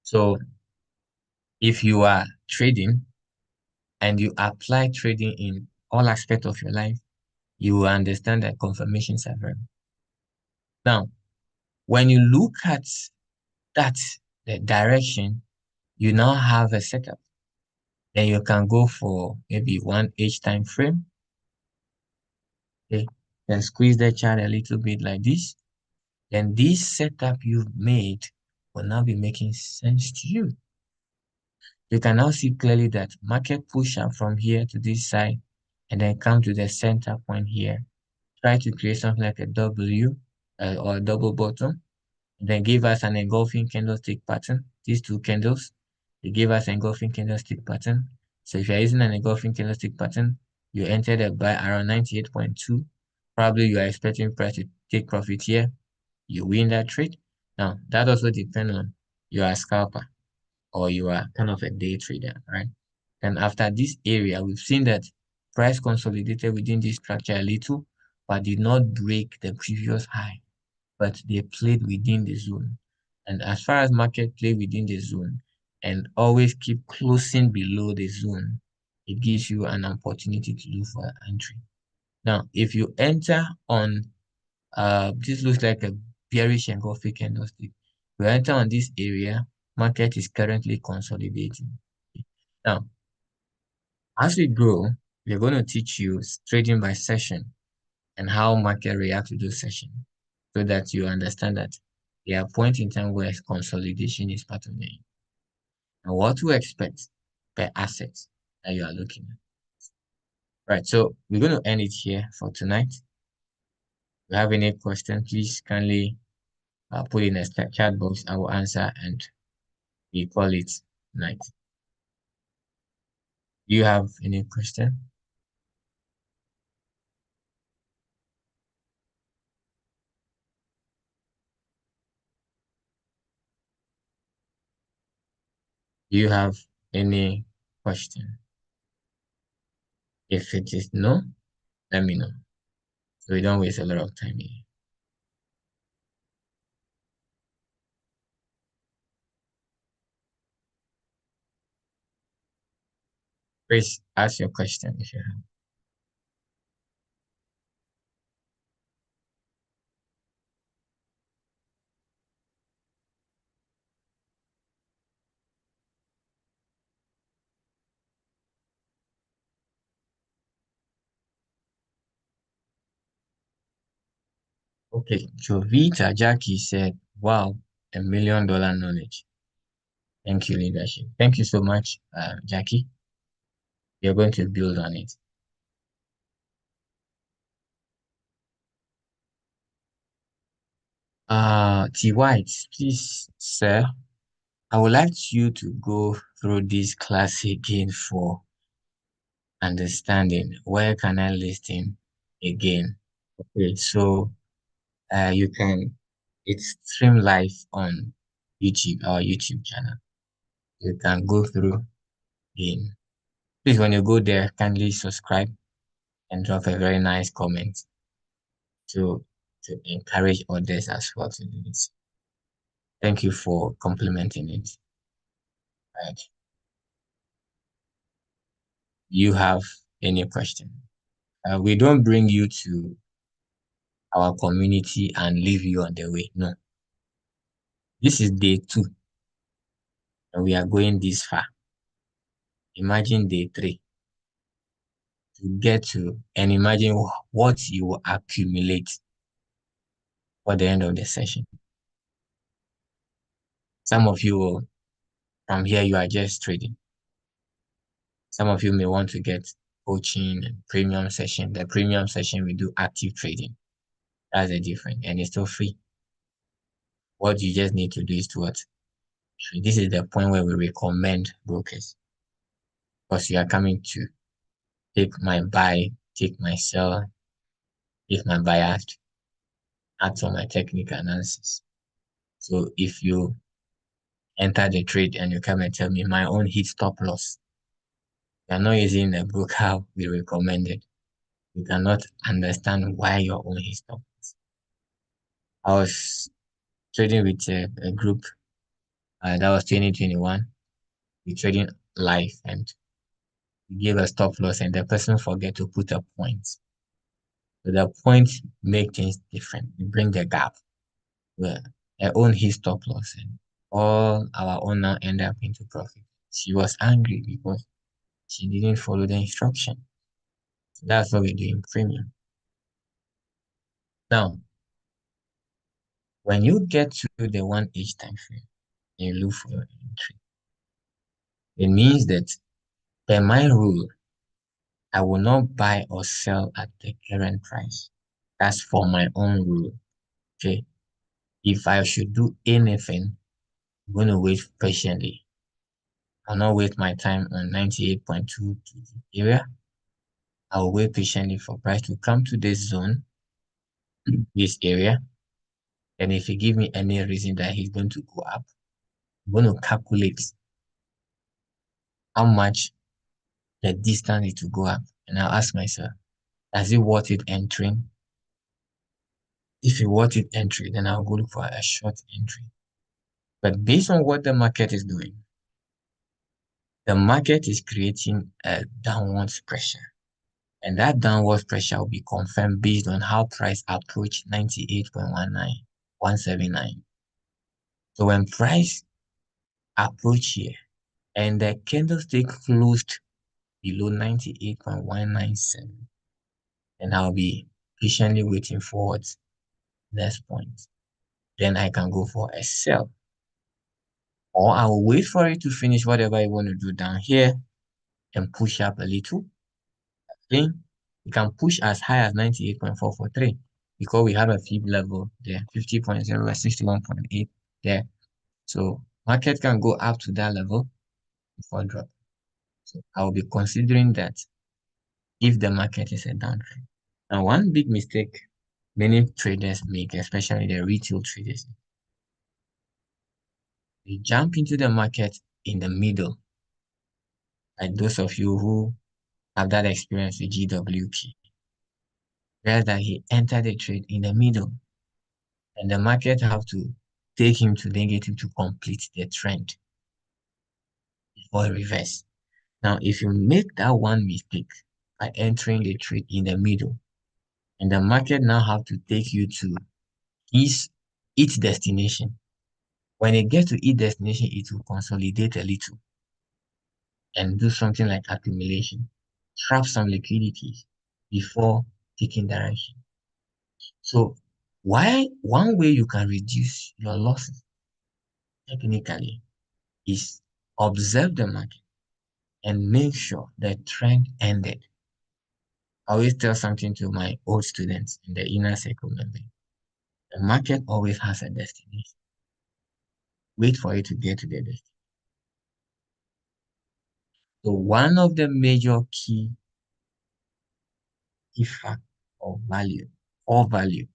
S1: So if you are trading and you apply trading in all aspects of your life, you will understand that confirmations are very. Now, when you look at that, the direction, you now have a setup. Then you can go for maybe 1 H time frame. Okay. Then squeeze the chart a little bit like this. Then this setup you've made will now be making sense to you. You can now see clearly that market push up from here to this side and then come to the center point here. Try to create something like a W or a double bottom. And then give us an engulfing candlestick pattern. These two candles, they give us engulfing candlestick pattern. So if you're using an engulfing candlestick pattern, you enter the buy around 98.2. Probably you are expecting price to take profit here. You win that trade. Now, that also depends on you are a scalper or you are kind of a day trader, right? And after this area, we've seen that price consolidated within this structure a little, but did not break the previous high, but they played within the zone. And as far as market play within the zone and always keep closing below the zone, it gives you an opportunity to look for entry. Now, if you enter on this looks like a bearish engulfing candlestick. We enter on this area, market is currently consolidating. Now, as we grow, we're going to teach you trading by session and how market react to those sessions so that you understand that there are points in time where consolidation is part of the game and what to expect per asset that you are looking at. Right, so we're going to end it here for tonight. If you have any question, please kindly put in a chat box. I will answer and we call it night. Do you have any question? Do you have any question? If it is no, let me know. So we don't waste a lot of time here. Please ask your question if you have. Okay, Jovita Jackie said, wow, $1 million knowledge. Thank you, leadership. Thank you so much, Jackie. You're going to build on it. T White, please, sir, I would like you to go through this class again for understanding. Where can I listen again? Okay, so you can it's stream live on YouTube, our YouTube channel. You can go through again. Please, when you go there, kindly subscribe and drop a very nice comment to encourage others as well to do this. Thank you for complimenting it. Right. You have any question? We don't bring you to our community and leave you on the way. No. This is day 2 and we are going this far. Imagine day 3 to get to and imagine what you will accumulate for the end of the session. Some of you will, from here, you are just trading. Some of you may want to get coaching and premium session. The premium session, we do active trading. That's the difference. And it's still free. What you just need to do is to what? This is the point where we recommend brokers. Because you are coming to take my buy, take my sell, take my bias, add on my technical analysis. So if you enter the trade and you come and tell me my own hit stop loss, you are not using the broker we recommended. You cannot understand why your own hit stop loss. I was trading with a group that was 2021. We trading live and we gave a stop loss and the person forget to put a point. So the point make things different. We bring the gap. Well, her own hit stop loss and all our own now end up into profit. She was angry because she didn't follow the instruction. So that's what we do in premium. Now, when you get to the 1 H time frame, you look for your entry. It means that per my rule, I will not buy or sell at the current price. That's for my own rule. Okay. If I should do anything, I'm going to wait patiently. I'll not waste my time on 98.2 area. I will wait patiently for price to come to this zone, this area. And if he give me any reason that he's going to go up, I'm going to calculate how much the distance is to go up. And I'll ask myself, is it worth it entering? If it's worth it entry, then I'll go look for a short entry. But based on what the market is doing, the market is creating a downwards pressure. And that downward pressure will be confirmed based on how price approach 98.19179. So when price approach here and the candlestick closed below 98.197, and I'll be patiently waiting for its next point. Then I can go for a sell. Or I will wait for it to finish whatever I want to do down here and push up a little. Then you can push as high as 98.443 because we have a fib level there, 50.0 and 61.8 there. So market can go up to that level before drop. So I will be considering that if the market is a downtrend. Now, one big mistake many traders make, especially the retail traders, they jump into the market in the middle. Like those of you who have that experience with GWP, realize that he entered the trade in the middle, and the market have to take him to negative to complete the trend before reverse. Now, if you make that one mistake by entering the trade in the middle, and the market now have to take you to his its destination. When it gets to its destination, it will consolidate a little and do something like accumulation, trap some liquidities before taking direction. So why one way you can reduce your losses technically is observe the market and make sure the trend ended. I always tell something to my old students in the inner circle member. The market always has a destination. Wait for it to get to the destination. So one of the major key factor of value or value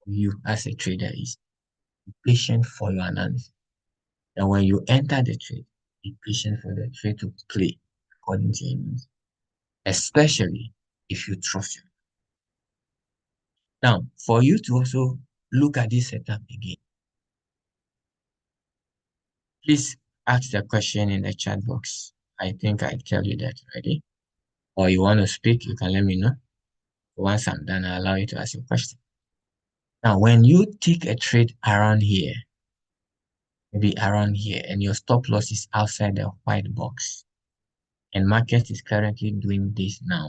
S1: for you as a trader is be patient for your analysis. And when you enter the trade, be patient for the trade to play according to your needs, especially if you trust you. Now, for you to also look at this setup again, please ask the question in the chat box. I think I tell you that already. Or you want to speak, you can let me know. Once I'm done, I'll allow you to ask your question. Now, when you take a trade around here, maybe around here, and your stop loss is outside the white box, and market is currently doing this now,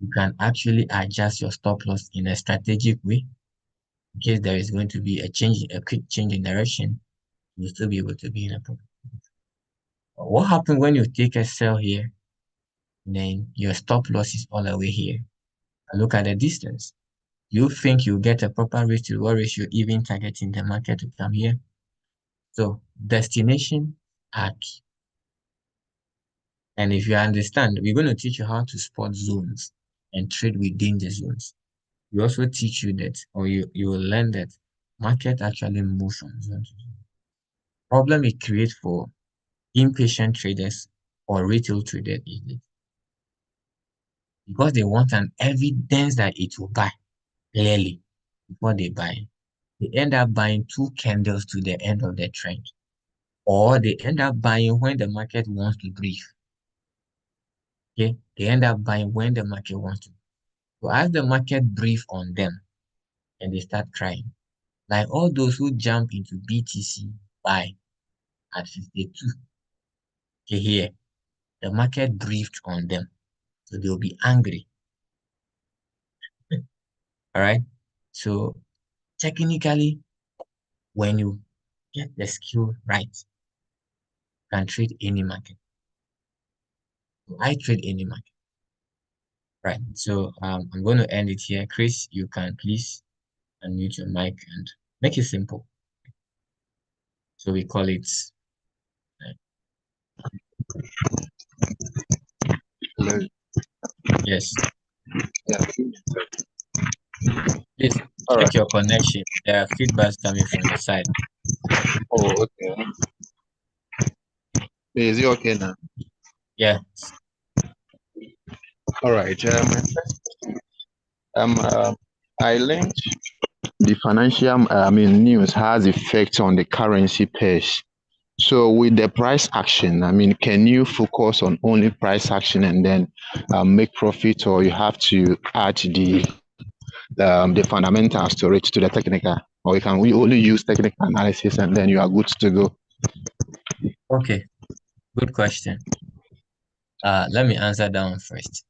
S1: you can actually adjust your stop loss in a strategic way. In case there is going to be a quick change in direction, you'll still be able to be in a profit. What happens when you take a sell here, then your stop loss is all the way here? And look at the distance. You think you get a proper risk to reward ratio even targeting the market to come here? So destination are key. And if you understand, we're going to teach you how to spot zones and trade within the zones. We also teach you that, or you will learn that market actually moves from zone to zone. Problem it creates for impatient traders or retail traders is this. Because they want an evidence that it will buy clearly before they buy. They end up buying two candles to the end of the trend. Or they end up buying when the market wants to breathe. Okay? They end up buying when the market wants to. So as the market breathe on them and they start crying, like all those who jump into BTC buy at 52, okay, here, the market breathed on them. So they'll be angry. All right. So technically, when you get the skill right, you can trade any market. I trade any market. Right. So I'm going to end it here. Chris, you can please unmute your mic and make it simple. So we call it
S2: Hello.
S1: yes.
S2: Yeah.
S1: Please
S2: All
S1: check
S2: right.
S1: your connection. There are feedbacks coming from your side.
S2: Oh, okay. Is it okay now?
S1: Yeah.
S2: All right. Um, uh, I learned the financial, news has effect on the currency pairs. So with the price action, can you focus on only price action and then make profit, or you have to add the fundamentals to it to the technical, or you can we only use technical analysis and then you are good to go?
S1: Okay. Good question. Let me answer that one first.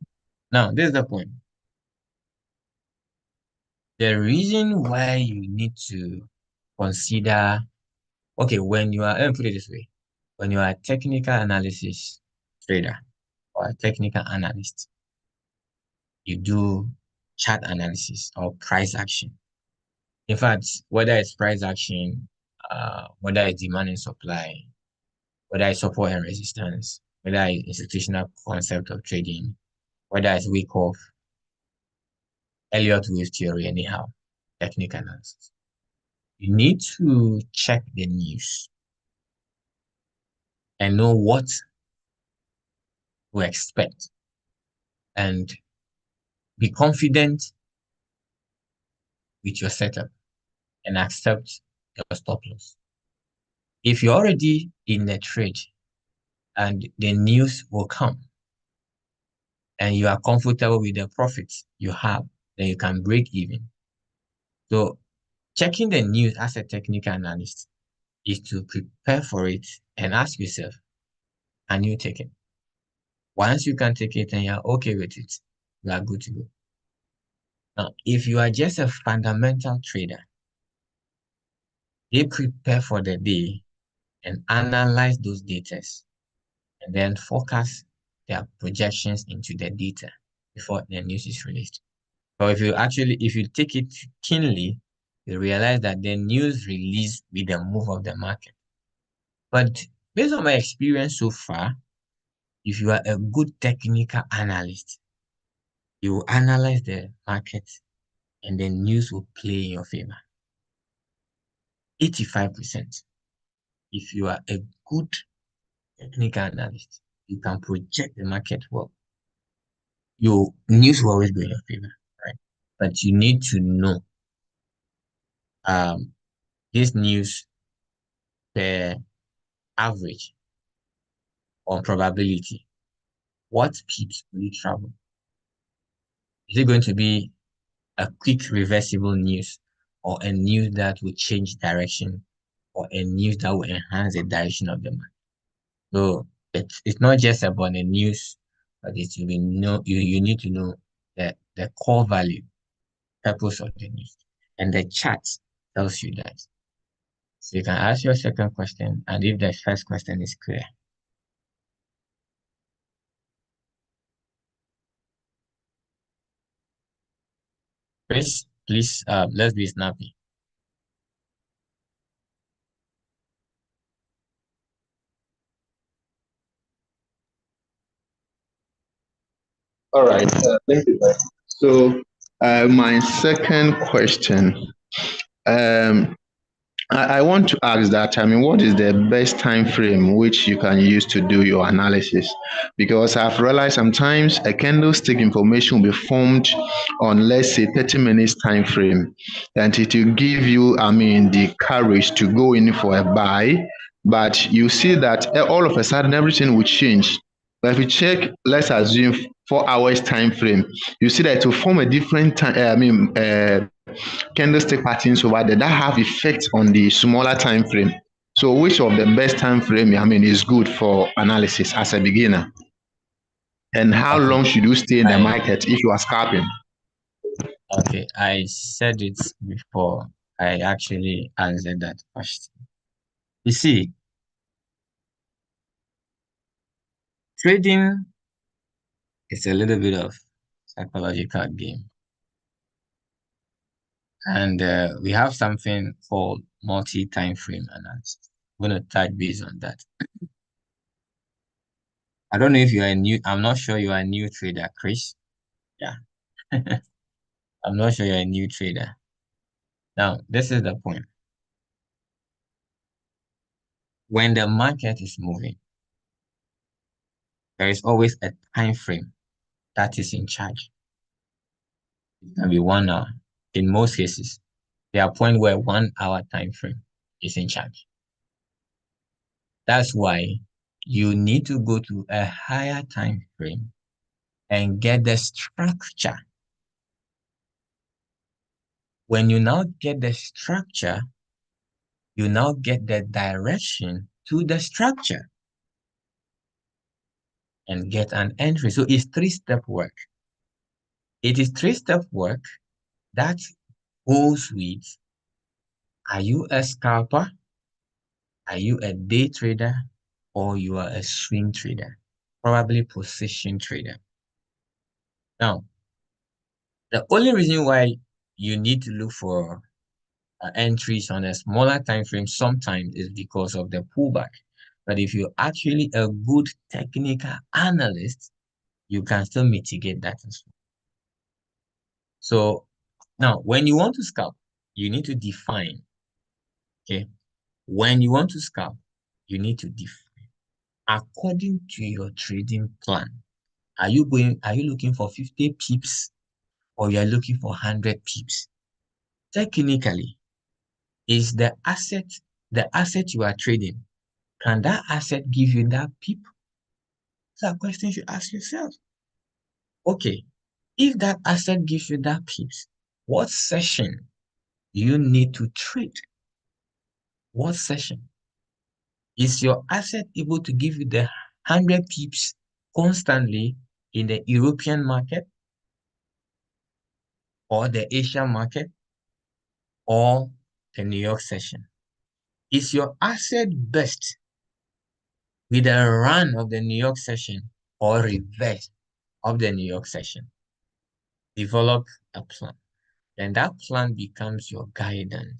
S1: Now, this is the point. The reason why you need to consider, okay, when you are, let me put it this way, when you are a technical analysis trader or a technical analyst, you do chart analysis or price action. In fact, whether it's price action, whether it's demand and supply, whether it's support and resistance, whether it's institutional concept of trading, whether it's week off, Elliott wave theory, anyhow, technical analysis. You need to check the news and know what to expect and be confident with your setup and accept your stop loss. If you're already in a trade and the news will come and you are comfortable with the profits you have, then you can break even. So checking the news as a technical analyst is to prepare for it and ask yourself, can you take it? Once you can take it and you're okay with it, you are good to go. Now, if you are just a fundamental trader, they prepare for the day and analyze those data and then forecast their projections into the data before the news is released. So if you take it keenly, you realize that the news released with the move of the market. But based on my experience so far, if you are a good technical analyst, you will analyze the market and the news will play in your favor. 85%. If you are a good technical analyst, you can project the market well. Your news will always go in your favor, right? But you need to know um this news per average on probability. What pips will it travel? Is it going to be a quick reversible news or a news that will change direction or a news that will enhance the direction of the market? So it's not just about the news, but it will be you need to know the core value, purpose of the news. And the chart tells you that. So you can ask your second question, and if the first question is clear. Chris, please, let's be snappy.
S2: All right. Thank you. So, my second question. Um, I want to ask that, what is the best time frame which you can use to do your analysis? Because I've realized sometimes a candlestick information will be formed on, let's say, 30 minutes time frame, and it will give you, the courage to go in for a buy, but you see that all of a sudden everything will change. But if you check, let's assume 4 hours time frame, you see that it will form a different time. Candlestick patterns over there that have effect on the smaller time frame. So which of the best time frame is good for analysis as a beginner? And how
S1: Okay,
S2: long should you stay in the
S1: I
S2: market if you are scalping?
S1: Okay, I said it before. I actually answered that question. You see, trading is a little bit of psychological game, and we have something called multi-time frame analysis. I'm going to touch base on that. I don't know if you are a new. I'm not sure you are a new trader, Chris. Yeah, I'm not sure you're a new trader. Now, this is the point. When the market is moving, there is always a time frame that is in charge. It can be 1 hour. In most cases, there are points where 1 hour time frame is in charge. That's why you need to go to a higher time frame and get the structure. When you now get the structure, you now get the direction to the structure and get an entry. So it's three-step work. It is three-step work that goes with, are you a scalper? Are you a day trader? Or you are a swing trader? Probably position trader. Now, the only reason why you need to look for entries on a smaller time frame sometimes is because of the pullback. But if you're actually a good technical analyst, you can still mitigate that as well. So now, when you want to scalp, you need to define, okay? When you want to scalp, you need to define according to your trading plan. Are you looking for 50 pips or you are looking for 100 pips? Technically, is the asset you are trading, can that asset give you that pip? That's a question you should ask yourself. Okay, if that asset gives you that pips, what session do you need to trade? What session? Is your asset able to give you the 100 pips constantly in the European market or the Asian market or the New York session? Is your asset best with a run of the New York session or reverse of the New York session? Develop a plan. Then that plan becomes your guidance.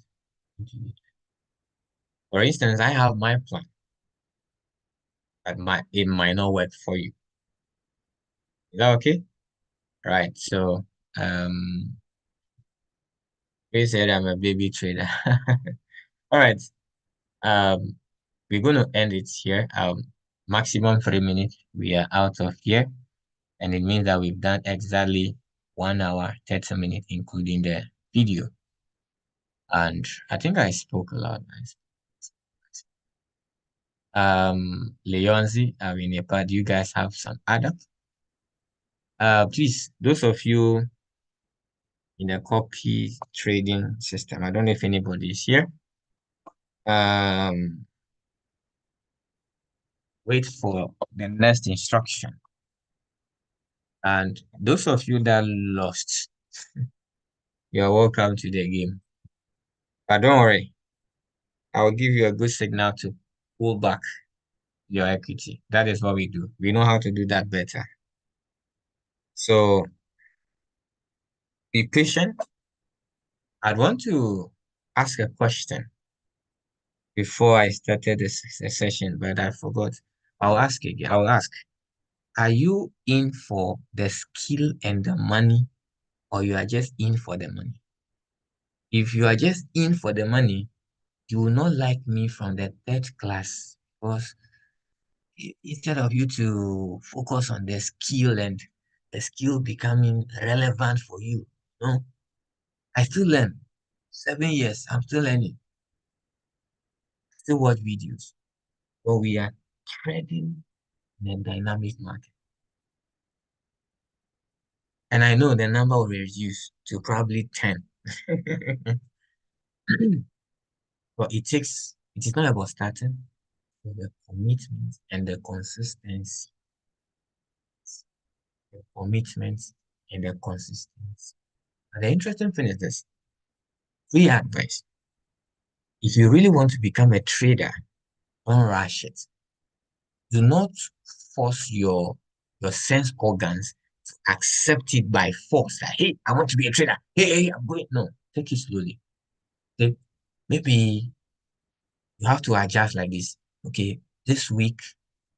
S1: For instance, I have my plan, but it might not work for you. Is that okay? Right. So we said I'm a baby trader. All right. Um, we're going to end it here. Maximum 3 minutes. We are out of here, and it means that we've done exactly 1 hour 30 minutes, including the video. And I think I spoke a lot. Leonzi, Winepa, do you guys have some other? Please, those of you in the copy trading system, I don't know if anybody is here. Um, wait for the next instruction. And those of you that lost, you're welcome to the game. But don't worry, I will give you a good signal to pull back your equity. That is what we do. We know how to do that better. So be patient. I'd want to ask a question before I started this session, but I forgot. I'll ask again. I'll ask, are you in for the skill and the money, or you are just in for the money? If you are just in for the money, you will not like me from the third class because instead of you to focus on the skill and the skill becoming relevant for you, no, I still learn. 7 years, I'm still learning. Still watch videos. But we are trading in a dynamic market. And I know the number will reduce to probably 10. But it is not about starting, but the commitment and the consistency. The commitment and the consistency. And the interesting thing is this, free advice. If you really want to become a trader, don't rush it. Do not force your sense organs to accept it by force. Like, hey, I want to be a trader. Hey, I'm going. No, take it slowly. Take, maybe you have to adjust like this. Okay, this week,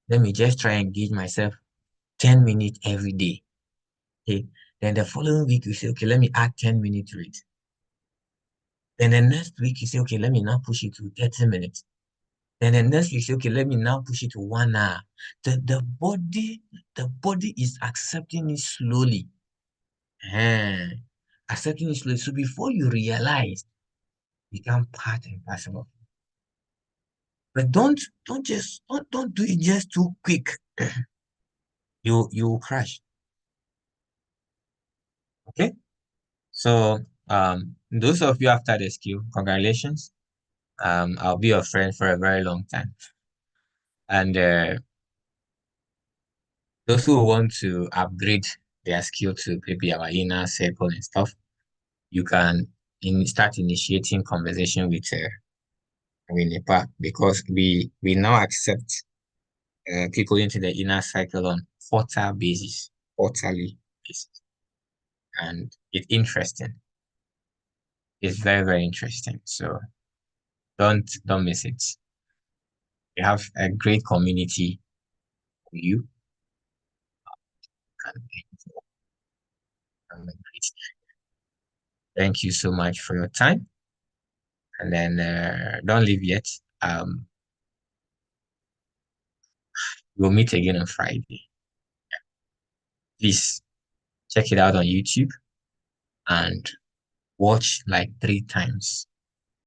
S1: let me just try and gauge myself 10 minutes every day. Okay. Then the following week, you say, okay, let me add 10 minutes to it. Then the next week, you say, okay, let me now push it to 30 minutes. Then the next week, you say, okay, let me now push it to 1 hour. The body is accepting it slowly. Eh, accepting it slowly. So before you realize, become part and parcel of it. But don't do it just too quick. You crash. Okay. So those of you after the skill, congratulations. I'll be your friend for a very long time. And those who want to upgrade their skill to maybe our inner circle and stuff, you can start initiating conversation with Nepal because we now accept people into the inner cycle on quarterly basis, and it's interesting. It's very very interesting. So don't miss it. We have a great community for you. And, and thank you so much for your time. And then don't leave yet. We'll meet again on Friday. Please check it out on YouTube and watch like 3 times.